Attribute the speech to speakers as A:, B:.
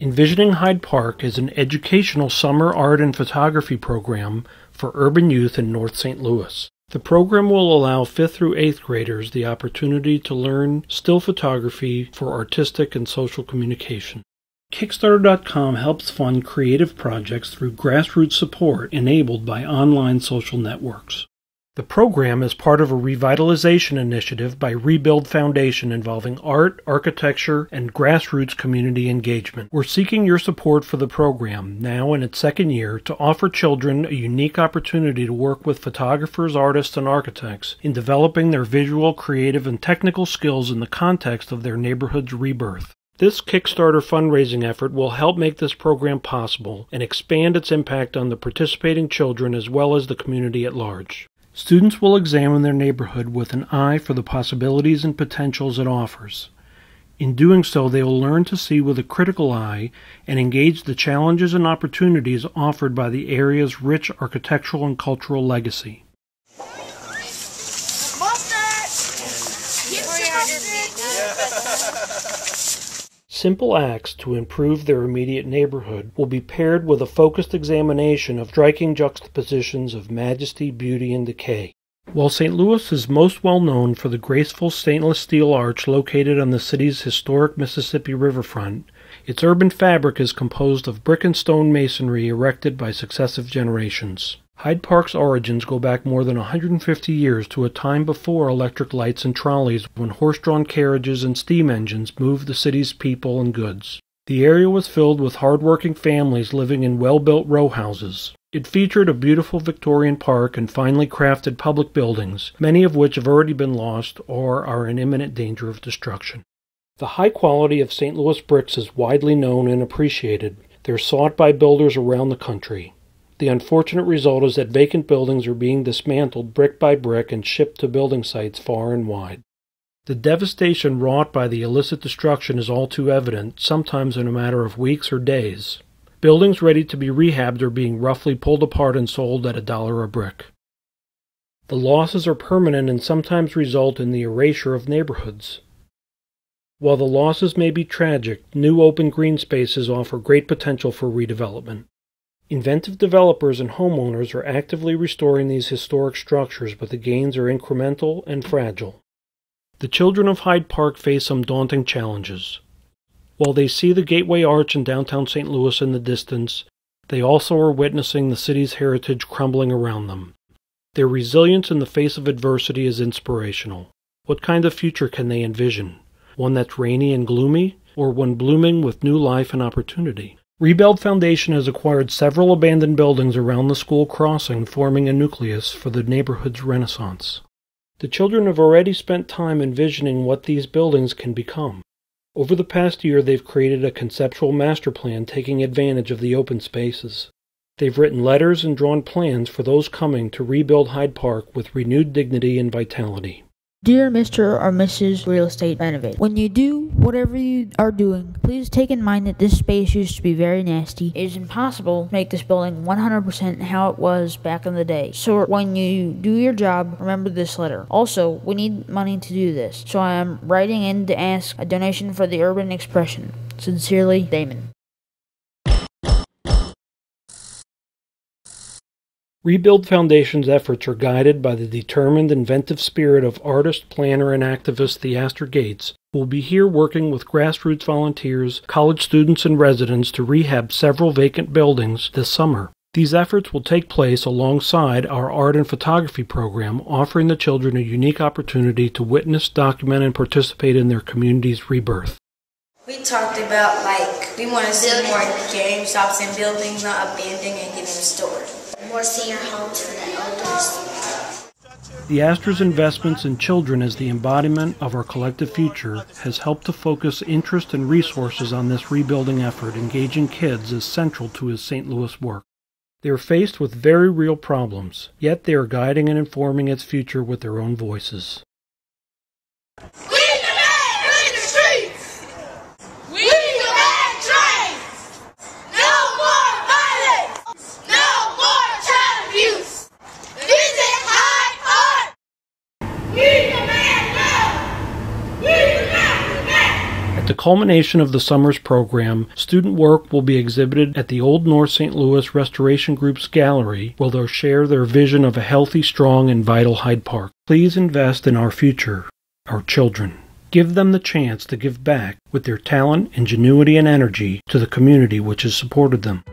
A: Envisioning Hyde Park is an educational summer art and photography program for urban youth in North St. Louis. The program will allow 5th through 8th graders the opportunity to learn still photography for artistic and social communication. Kickstarter.com helps fund creative projects through grassroots support enabled by online social networks. The program is part of a revitalization initiative by Rebuild Foundation involving art, architecture, and grassroots community engagement. We're seeking your support for the program, now in its second year, to offer children a unique opportunity to work with photographers, artists, and architects in developing their visual, creative, and technical skills in the context of their neighborhood's rebirth. This Kickstarter fundraising effort will help make this program possible and expand its impact on the participating children as well as the community at large. Students will examine their neighborhood with an eye for the possibilities and potentials it offers. In doing so, they will learn to see with a critical eye and engage the challenges and opportunities offered by the area's rich architectural and cultural legacy. Simple acts to improve their immediate neighborhood will be paired with a focused examination of striking juxtapositions of majesty, beauty, and decay. While St. Louis is most well known for the graceful stainless steel arch located on the city's historic Mississippi riverfront, its urban fabric is composed of brick and stone masonry erected by successive generations. Hyde Park's origins go back more than 150 years to a time before electric lights and trolleys, when horse-drawn carriages and steam engines moved the city's people and goods. The area was filled with hard-working families living in well-built row houses. It featured a beautiful Victorian park and finely crafted public buildings, many of which have already been lost or are in imminent danger of destruction. The high quality of St. Louis bricks is widely known and appreciated. They're sought by builders around the country. The unfortunate result is that vacant buildings are being dismantled brick by brick and shipped to building sites far and wide. The devastation wrought by the illicit destruction is all too evident, sometimes in a matter of weeks or days. Buildings ready to be rehabbed are being roughly pulled apart and sold at $1 a brick. The losses are permanent and sometimes result in the erasure of neighborhoods. While the losses may be tragic, new open green spaces offer great potential for redevelopment. Inventive developers and homeowners are actively restoring these historic structures, but the gains are incremental and fragile. The children of Hyde Park face some daunting challenges. While they see the Gateway Arch in downtown St. Louis in the distance, they also are witnessing the city's heritage crumbling around them. Their resilience in the face of adversity is inspirational. What kind of future can they envision? One that's rainy and gloomy, or one blooming with new life and opportunity? Rebuild Foundation has acquired several abandoned buildings around the school crossing, forming a nucleus for the neighborhood's renaissance. The children have already spent time envisioning what these buildings can become. Over the past year, they've created a conceptual master plan taking advantage of the open spaces. They've written letters and drawn plans for those coming to rebuild Hyde Park with renewed dignity and vitality.
B: Dear Mr. or Mrs. Real Estate Renovator, when you do whatever you are doing, please take in mind that this space used to be very nasty. It is impossible to make this building 100% how it was back in the day. So when you do your job, remember this letter. Also, we need money to do this, so I am writing in to ask a donation for the urban expression. Sincerely, Damon.
A: Rebuild Foundation's efforts are guided by the determined, inventive spirit of artist, planner, and activist Theaster Gates, who will be here working with grassroots volunteers, college students, and residents to rehab several vacant buildings this summer. These efforts will take place alongside our art and photography program, offering the children a unique opportunity to witness, document, and participate in their community's rebirth.
C: We talked about, we want to see more game shops and buildings not abandoning and getting restored.
D: More senior homes for the elders.
A: The Astra's investments in children as the embodiment of our collective future has helped to focus interest and resources on this rebuilding effort, engaging kids as central to his St. Louis work. They are faced with very real problems, yet they are guiding and informing its future with their own voices. the culmination of the summer's program, student work will be exhibited at the Old North St. Louis Restoration Group's gallery, where they'll share their vision of a healthy, strong, and vital Hyde Park. Please invest in our future, our children. Give them the chance to give back with their talent, ingenuity, and energy to the community which has supported them.